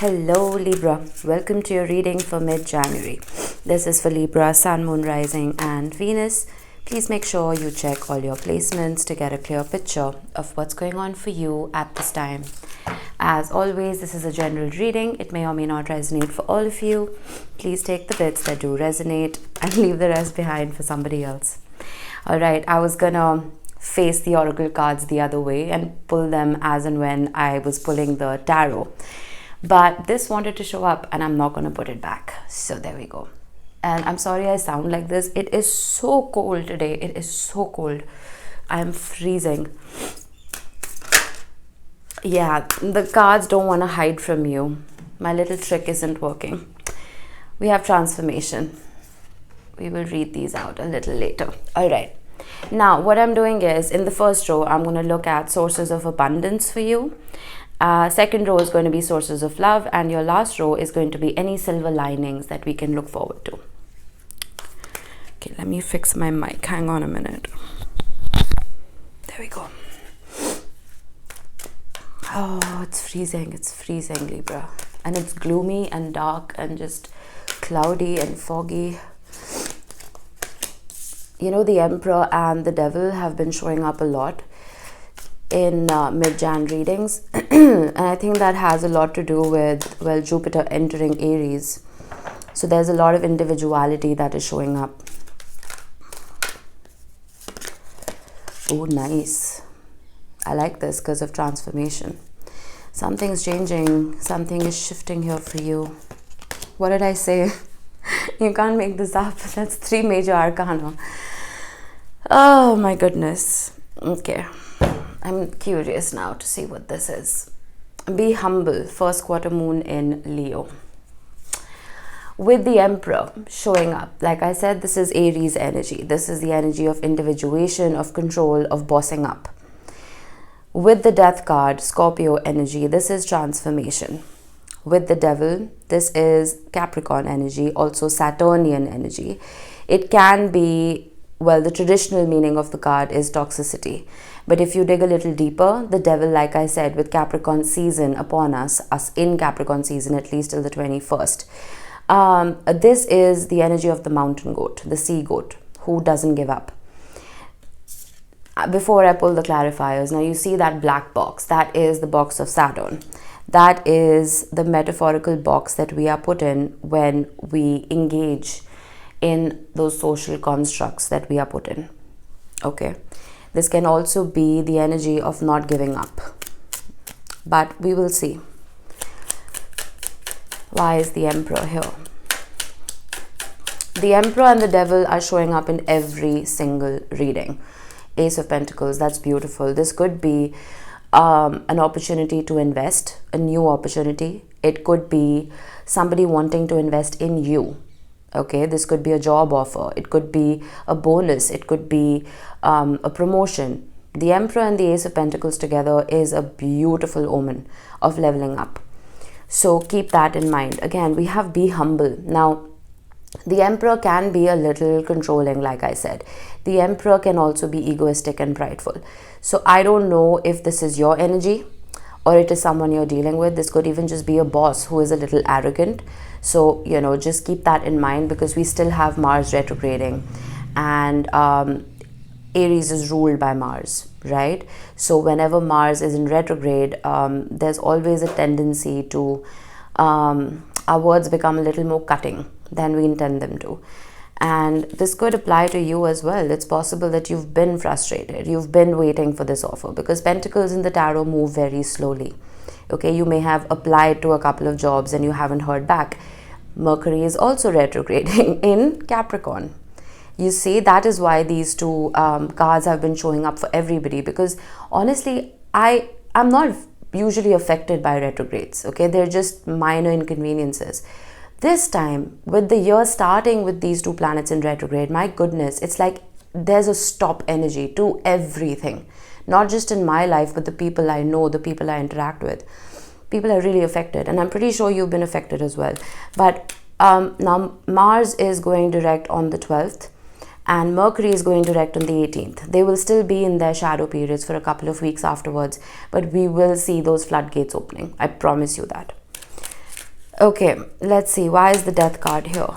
Hello Libra, welcome to your reading for mid-January. This is for Libra, Sun, Moon, Rising and Venus. Please make sure you check all your placements to get a clear picture of what's going on for you at this time. As always, this is a general reading. It may or may not resonate for all of you. Please take the bits that do resonate and leave the rest behind for somebody else. Alright, I was gonna face the oracle cards the other way and pull them as and when I was pulling the tarot. But this wanted to show up and I'm not going to put it back. So there we go. And I'm sorry I sound like this. It is so cold today. It is so cold. I am freezing. Yeah, the cards don't want to hide from you. My little trick isn't working. We have transformation. We will read these out a little later. All right. Now, what I'm doing is in the first row, I'm going to look at sources of abundance for you. Second row is going to be sources of love, and your last row is going to be any silver linings that we can look forward to. Okay, let me fix my mic. Hang on a minute. There we go. Oh, it's freezing. It's freezing, Libra. And it's gloomy and dark and just cloudy and foggy. You know, the Emperor and the Devil have been showing up a lot in mid-Jan readings. And I think that has a lot to do with, well, Jupiter entering Aries. So there's a lot of individuality that is showing up. Oh, nice. I like this because of transformation. Something's changing. Something is shifting here for you. What did I say? You can't make this up. That's 3 major arcana. Oh my goodness. Okay. I'm curious now to see what this is. Be humble, first quarter moon in Leo. With the Emperor showing up, like I said, this is Aries energy. This is the energy of individuation, of control, of bossing up. With the Death card, Scorpio energy, this is transformation. With the Devil, this is Capricorn energy, also Saturnian energy. It can be, well, the traditional meaning of the card is toxicity. But if you dig a little deeper, the Devil, like I said, with Capricorn season upon us in Capricorn season, at least till the 21st. This is the energy of the mountain goat, the sea goat, who doesn't give up. Before I pull the clarifiers, now you see that black box. That is the box of Saturn. That is the metaphorical box that we are put in when we engage in those social constructs that we are put in. Okay. This can also be the energy of not giving up. But we will see. Why is the Emperor here? The Emperor and the Devil are showing up in every single reading. Ace of Pentacles, that's beautiful. This could be an opportunity to invest, a new opportunity. It could be somebody wanting to invest in you. Okay, this could be a job offer. It could be a bonus. It could be a promotion. The Emperor and the Ace of Pentacles together is a beautiful omen of leveling up. So keep that in mind. Again, we have be humble. Now, the Emperor can be a little controlling, like I said. The Emperor can also be egoistic and prideful. So I don't know if this is your energy or it is someone you're dealing with. This could even just be a boss who is a little arrogant. So, you know, just keep that in mind because we still have Mars retrograding. And Aries is ruled by Mars, right? So whenever Mars is in retrograde, there's always a tendency to our words become a little more cutting than we intend them to. And this could apply to you as well. It's possible that you've been frustrated. You've been waiting for this offer because Pentacles in the tarot move very slowly. Okay, you may have applied to a couple of jobs and you haven't heard back. Mercury is also retrograding in Capricorn. You see, that is why these two cards have been showing up for everybody because honestly, I'm not usually affected by retrogrades. Okay, they're just minor inconveniences. This time, with the year starting with these two planets in retrograde, my goodness, it's like there's a stop energy to everything. Not just in my life, but the people I know, the people I interact with. People are really affected, and I'm pretty sure you've been affected as well. But now Mars is going direct on the 12th, and Mercury is going direct on the 18th. They will still be in their shadow periods for a couple of weeks afterwards, but we will see those floodgates opening. I promise you that. Okay, let's see. Why is the Death card here?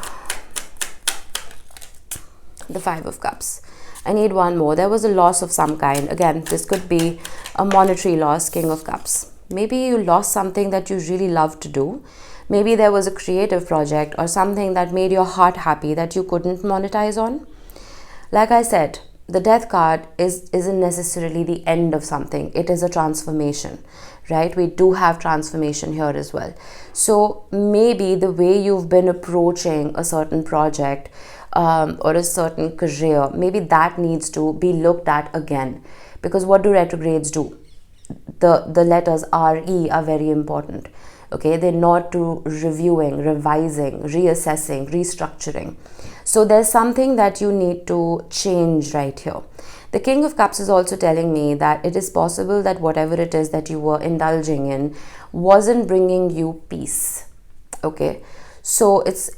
The Five of Cups. I need one more. There was a loss of some kind. Again, this could be a monetary loss. King of Cups. Maybe you lost something that you really love to do. Maybe there was a creative project or something that made your heart happy that you couldn't monetize on. Like I said, the Death card isn't necessarily the end of something. It is a transformation, right? We do have transformation here as well. So maybe the way you've been approaching a certain project or a certain career, maybe that needs to be looked at again. Because what do retrogrades do? The letters RE are very important. Okay, they're not to reviewing, revising, reassessing, restructuring. So there's something that you need to change right here. The King of Cups is also telling me that it is possible that whatever it is that you were indulging in wasn't bringing you peace. Okay, so it's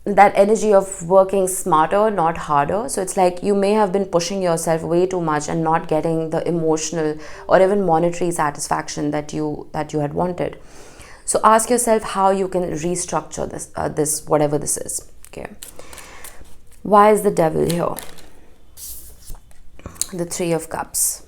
that energy of working smarter, not harder. So it's like you may have been pushing yourself way too much and not getting the emotional or even monetary satisfaction that you had wanted. So ask yourself how you can restructure this whatever this is. Okay, why is the Devil here? The Three of Cups.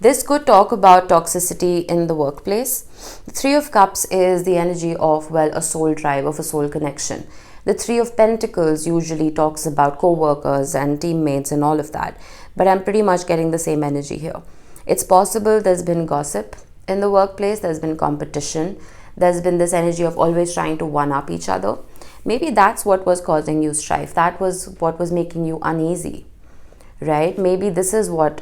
This could talk about toxicity in the workplace. The Three of Cups is the energy of, well, a soul tribe, of a soul connection. The Three of Pentacles usually talks about co-workers and teammates and all of that. But I'm pretty much getting the same energy here. It's possible there's been gossip in the workplace, there's been competition, there's been this energy of always trying to one-up each other. Maybe that's what was causing you strife. That was what was making you uneasy, right? Maybe this is what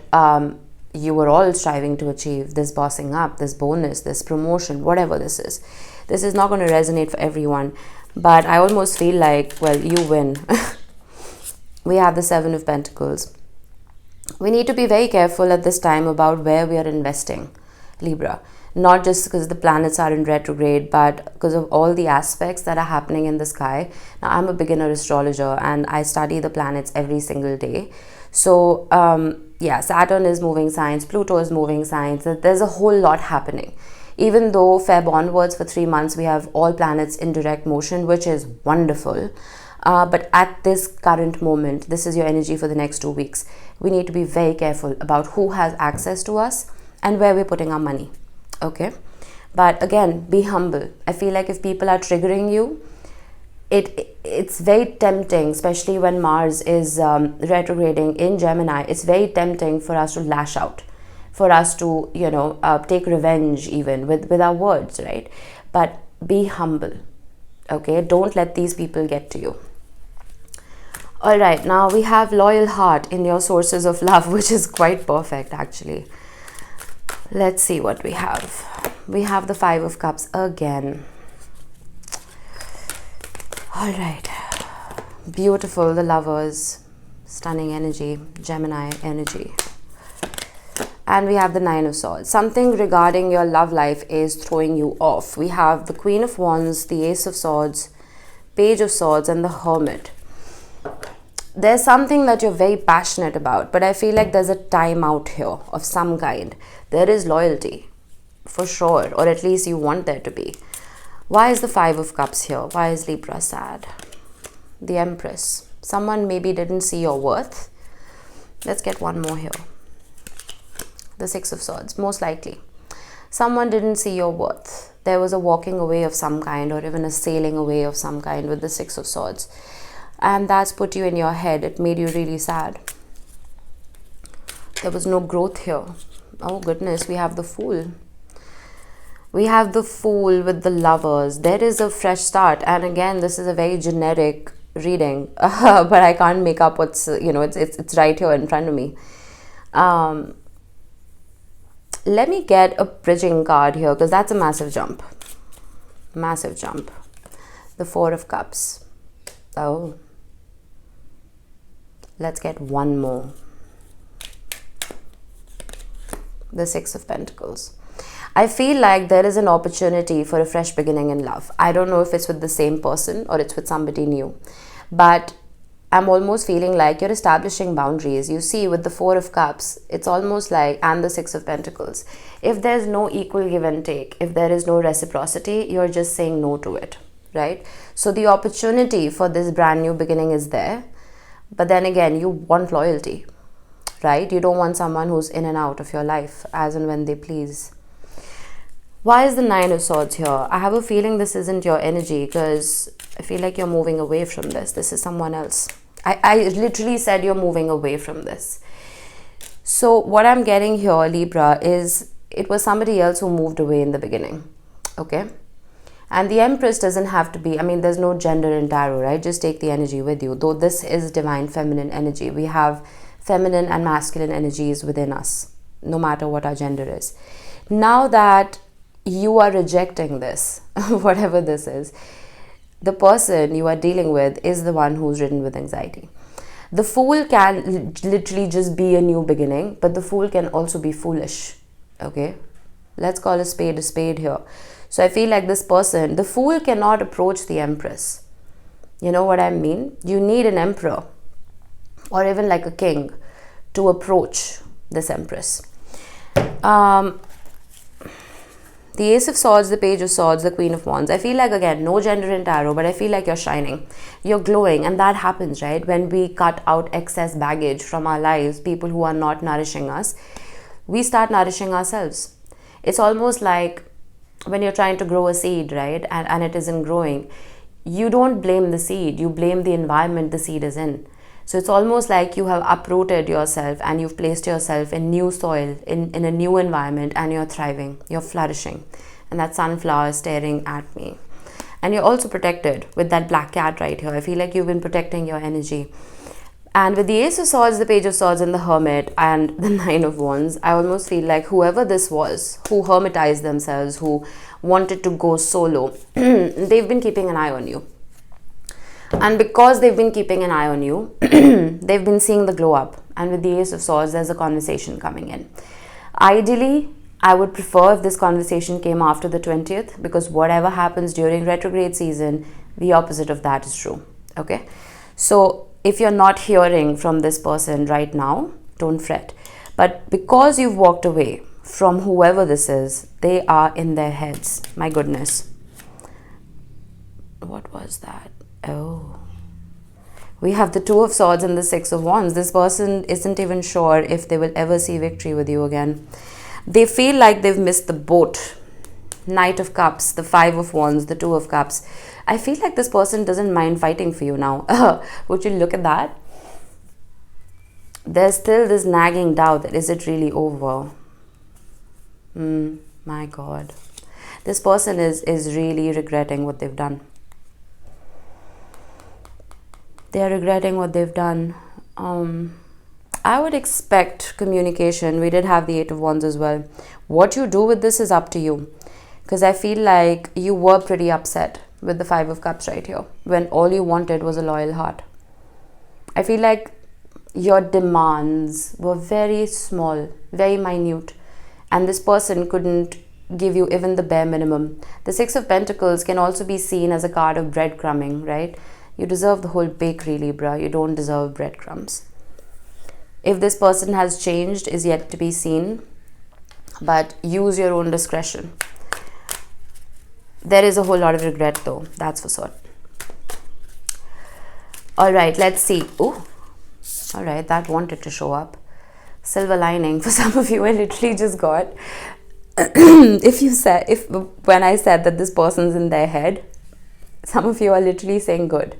you were all striving to achieve, this bossing up, this bonus, this promotion, whatever this is. This is not going to resonate for everyone, but I almost feel like, well, you win. We have the Seven of Pentacles. We need to be very careful at this time about where we are investing, Libra. Not just because the planets are in retrograde, but because of all the aspects that are happening in the sky. Now, I'm a beginner astrologer and I study the planets every single day. So, yeah, Saturn is moving signs, Pluto is moving signs. There's a whole lot happening. Even though Feb onwards for 3 months, we have all planets in direct motion, which is wonderful. But at this current moment, this is your energy for the next 2 weeks. We need to be very careful about who has access to us and where we're putting our money. Okay, but again, be humble. I feel like if people are triggering you, it's very tempting, especially when Mars is retrograding in Gemini. It's very tempting for us to lash out, for us to, take revenge even with our words, right? But be humble. Okay, don't let these people get to you. All right, now we have loyal heart in your sources of love, which is quite perfect actually. Let's see what we have. We have the Five of Cups again. All right. Beautiful, the Lovers. Stunning energy, Gemini energy. And we have the Nine of Swords. Something regarding your love life is throwing you off. We have the Queen of Wands, the Ace of Swords, Page of Swords, and the Hermit. There's something that you're very passionate about, but I feel like there's a time out here of some kind. There is loyalty, for sure, or at least you want there to be. Why is the Five of Cups here? Why is Libra sad? The Empress. Someone maybe didn't see your worth. Let's get one more here. The Six of Swords, most likely. Someone didn't see your worth. There was a walking away of some kind, or even a sailing away of some kind with the Six of Swords. And that's put you in your head. It made you really sad. There was no growth here. Oh goodness, we have the Fool. We have the Fool with the Lovers. There is a fresh start. And again, this is a very generic reading. But I can't make up what's, it's right here in front of me. Let me get a bridging card here, because that's a massive jump. Massive jump. The Four of Cups. Oh. Let's get one more. The Six of Pentacles. I feel like there is an opportunity for a fresh beginning in love. I don't know if it's with the same person or it's with somebody new. But I'm almost feeling like you're establishing boundaries. You see, with the Four of Cups, it's almost like, and the Six of Pentacles, if there's no equal give and take, if there is no reciprocity, you're just saying no to it, right? So the opportunity for this brand new beginning is there. But then again, you want loyalty, right? You don't want someone who's in and out of your life as and when they please. Why is the Nine of Swords here? I have a feeling this isn't your energy, because I feel like you're moving away from this. This is someone else. I literally said you're moving away from this. So what I'm getting here, Libra, is it was somebody else who moved away in the beginning, okay? And the Empress doesn't have to be, I mean, there's no gender in tarot, right? Just take the energy with you. Though this is divine feminine energy. We have feminine and masculine energies within us, no matter what our gender is. Now that you are rejecting this, whatever this is, the person you are dealing with is the one who's ridden with anxiety. The Fool can literally just be a new beginning, but the Fool can also be foolish, okay? Let's call a spade here. So I feel like this person, the Fool cannot approach the Empress. You know what I mean? You need an Emperor or even like a king to approach this Empress. The Ace of Swords, the Page of Swords, the Queen of Wands. I feel like, again, no gender in tarot, but I feel like you're shining. You're glowing, and that happens, right? When we cut out excess baggage from our lives, people who are not nourishing us, we start nourishing ourselves. It's almost like when you're trying to grow a seed, right? And it isn't growing. You don't blame the seed. You blame the environment the seed is in. So it's almost like you have uprooted yourself and you've placed yourself in new soil, in a new environment, and you're thriving, you're flourishing. And that sunflower is staring at me. And you're also protected with that black cat right here. I feel like you've been protecting your energy. And with the Ace of Swords, the Page of Swords, and the Hermit, and the Nine of Wands, I almost feel like whoever this was, who hermitized themselves, who wanted to go solo, they've been keeping an eye on you. And because they've been keeping an eye on you, they've been seeing the glow up. And with the Ace of Swords, there's a conversation coming in. Ideally, I would prefer if this conversation came after the 20th, because whatever happens during retrograde season, the opposite of that is true. Okay? So if you're not hearing from this person right now, don't fret. But because you've walked away from whoever this is, they are in their heads. My goodness. What was that? Oh, we have the Two of Swords and the Six of Wands. This person isn't even sure if they will ever see victory with you again. They feel like they've missed the boat. Knight of Cups, the Five of Wands, the Two of Cups. I feel like this person doesn't mind fighting for you now. Would you look at that? There's still this nagging doubt that is it really over? My God. This person is really regretting what they've done. They are regretting what they've done. I would expect communication. We did have the Eight of Wands as well. What you do with this is up to you. Because I feel like you were pretty upset with the Five of Cups right here, when all you wanted was a loyal heart. I feel like your demands were very small, very minute. And this person couldn't give you even the bare minimum. The Six of Pentacles can also be seen as a card of breadcrumbing, right? You deserve the whole bakery, Libra. You don't deserve breadcrumbs. If this person has changed is yet to be seen, but use your own discretion. There is a whole lot of regret though, that's for sure. Alright, let's see. Oh, alright, that wanted to show up. Silver lining for some of you, I literally just got. When I said that this person's in their head, some of you are literally saying good.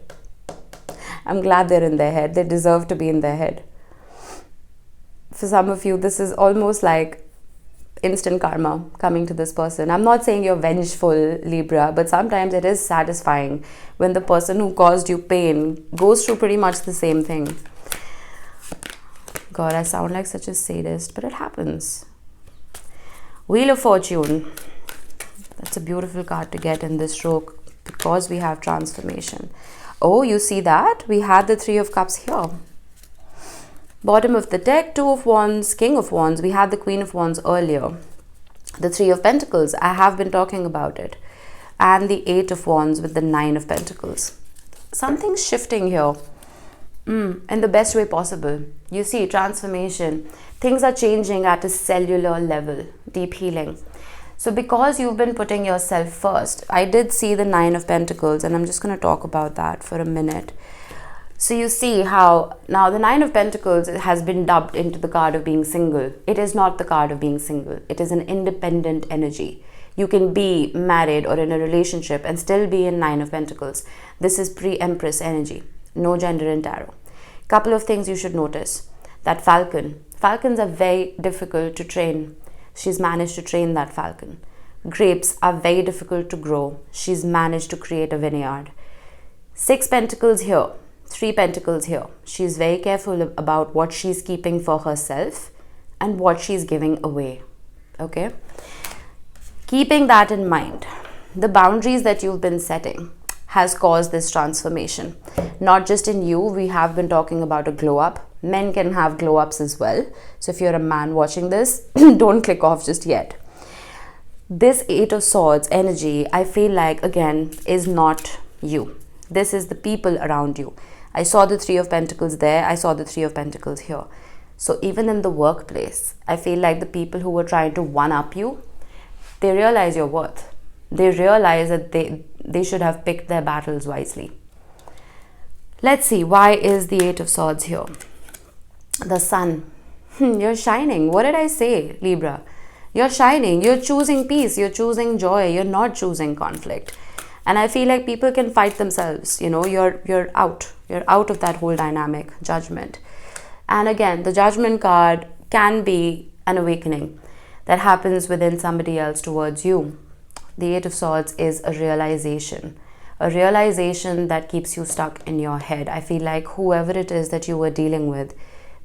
I'm glad they're in their head. They deserve to be in their head. For some of you, this is almost like instant karma coming to this person. I'm not saying you're vengeful, Libra, but sometimes it is satisfying when the person who caused you pain goes through pretty much the same thing. God, I sound like such a sadist, but it happens. Wheel of Fortune. That's a beautiful card to get in this stroke, because we have transformation. Oh, you see that? We had the Three of Cups here. Bottom of the deck, Two of Wands, King of Wands. We had the Queen of Wands earlier. The Three of Pentacles, I have been talking about it. And the Eight of Wands with the Nine of Pentacles. Something's shifting here. in the best way possible. You see, transformation. Things are changing at a cellular level. Deep healing. So because you've been putting yourself first, I did see the Nine of Pentacles, and I'm just going to talk about that for a minute. So you see how now the Nine of Pentacles has been dubbed into the card of being single. It is not the card of being single. It is an independent energy. You can be married or in a relationship and still be in Nine of Pentacles. This is pre-Empress energy. No gender in tarot. Couple of things you should notice. That falcon. Falcons are very difficult to train. She's managed to train that falcon. Grapes are very difficult to grow. She's managed to create a vineyard. 6 pentacles here. 3 pentacles here. She's very careful about what she's keeping for herself and what she's giving away. Okay? Keeping that in mind, the boundaries that you've been setting has caused this transformation. Not just in you, we have been talking about a glow up. Men can have glow ups as well. So if you're a man watching this, don't click off just yet. This 8 of Swords energy, I feel like, again, is not you. This is the people around you. I saw the 3 of Pentacles there. I saw the 3 of Pentacles here. So even in the workplace, I feel like the people who were trying to one-up you, they realize your worth. They realize that they should have picked their battles wisely. Let's see, why is the 8 of Swords here? The Sun. You're shining. What did I say, Libra? You're shining. You're choosing peace. You're choosing joy. You're not choosing conflict. And I feel like people can fight themselves. You know, you're out. You're out of that whole dynamic. Judgment. And again, the Judgment card can be an awakening that happens within somebody else towards you. The 8 of Swords is a realization that keeps you stuck in your head. I feel like whoever it is that you were dealing with,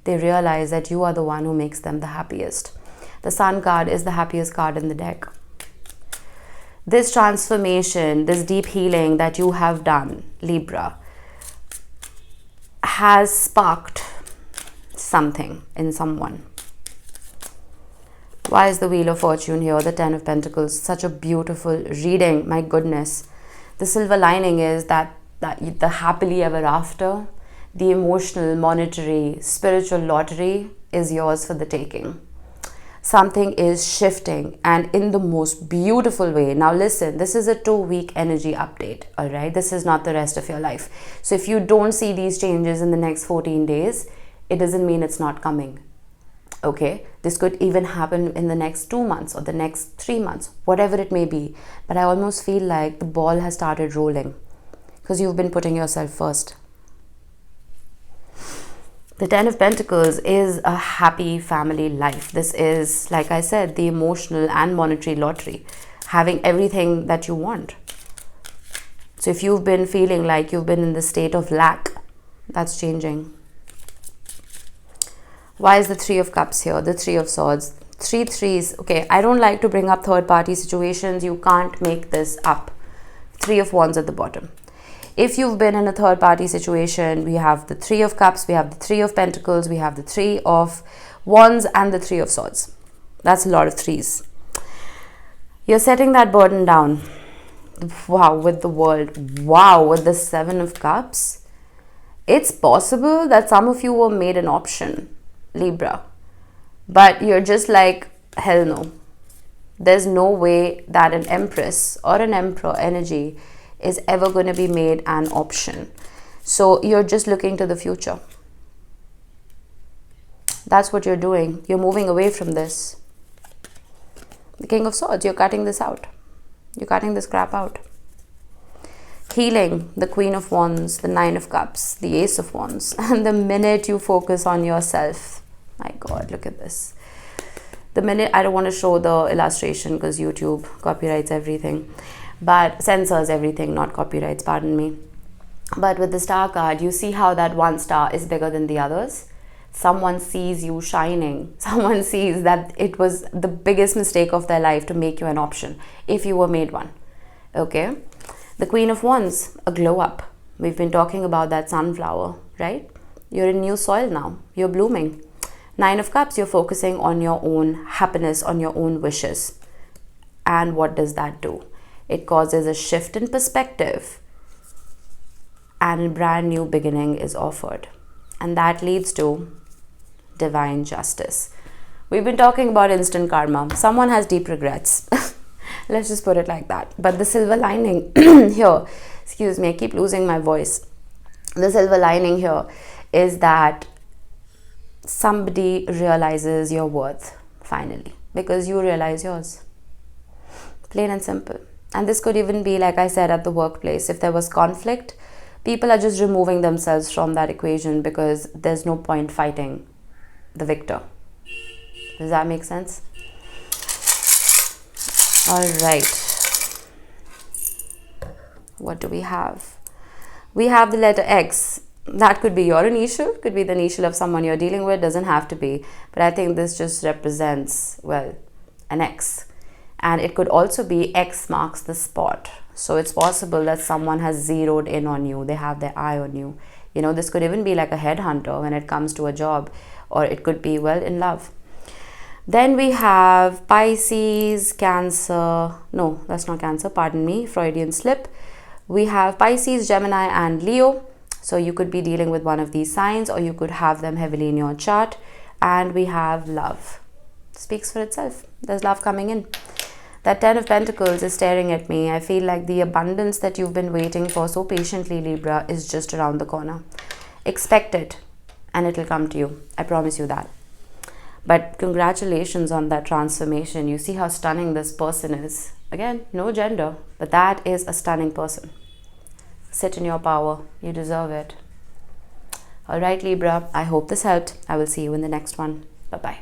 they realize that you are the one who makes them the happiest. The Sun card is the happiest card in the deck. This transformation, this deep healing that you have done, Libra, has sparked something in someone. Why is the Wheel of Fortune here? The 10 of Pentacles. Such a beautiful reading. My goodness. The silver lining is that the happily ever after, the emotional, monetary, spiritual lottery is yours for the taking. Something is shifting, and in the most beautiful way. Now listen, this is a 2-week energy update. All right. This is not the rest of your life. So if you don't see these changes in the next 14 days, it doesn't mean it's not coming. Okay, this could even happen in the next 2 months or the next 3 months, whatever it may be. But I almost feel like the ball has started rolling because you've been putting yourself first. The 10 of Pentacles is a happy family life. This is, like I said, the emotional and monetary lottery, having everything that you want. So if you've been feeling like you've been in the state of lack, that's changing. Why is the 3 of Cups here? The 3 of Swords. 3 threes. Okay, I don't like to bring up third-party situations. You can't make this up. 3 of Wands at the bottom. If you've been in a third-party situation, we have the 3 of Cups, we have the 3 of Pentacles, we have the 3 of Wands and the 3 of Swords. That's a lot of threes. You're setting that burden down. Wow, with the World. Wow, with the 7 of Cups. It's possible that some of you were made an option, Libra, but you're just like, hell no. There's no way that an Empress or an Emperor energy is ever going to be made an option. So you're just looking to the future. That's what you're doing. You're moving away from this. The King of Swords, you're cutting this out. You're cutting this crap out. Healing, the Queen of Wands, the 9 of Cups, the Ace of Wands. And the minute you focus on yourself, my God, look at this. The minute, I don't want to show the illustration because YouTube copyrights everything, but censors everything, not copyrights, pardon me. But with the Star card, you see how that one star is bigger than the others. Someone sees you shining. Someone sees that it was the biggest mistake of their life to make you an option if you were made one. Okay? The Queen of Wands, a glow up. We've been talking about that sunflower, right? You're in new soil now. You're blooming. 9 of Cups, you're focusing on your own happiness, on your own wishes. And what does that do? It causes a shift in perspective and a brand new beginning is offered. And that leads to divine justice. We've been talking about instant karma. Someone has deep regrets. Let's just put it like that. But the silver lining here, excuse me, I keep losing my voice. The silver lining here is that somebody realizes your worth finally, because you realize yours. Plain and simple. And this could even be, like I said, at the workplace. If there was conflict, people are just removing themselves from that equation because there's no point fighting the victor. Does that make sense? All right. What do we have? We have the letter X. That could be your initial, could be the initial of someone you're dealing with, doesn't have to be. But I think this just represents, well, an X. And it could also be X marks the spot. So it's possible that someone has zeroed in on you. They have their eye on you. You know, this could even be like a headhunter when it comes to a job. Or it could be, well, in love. Then we have Pisces, Cancer. No, that's not Cancer. Pardon me. Freudian slip. We have Pisces, Gemini and Leo. So you could be dealing with one of these signs, or you could have them heavily in your chart. And we have love. Speaks for itself. There's love coming in. That 10 of Pentacles is staring at me. I feel like the abundance that you've been waiting for so patiently, Libra, is just around the corner. Expect it and it'll come to you. I promise you that. But congratulations on that transformation. You see how stunning this person is. Again, no gender, but that is a stunning person. Sit in your power. You deserve it. All right, Libra. I hope this helped. I will see you in the next one. Bye-bye.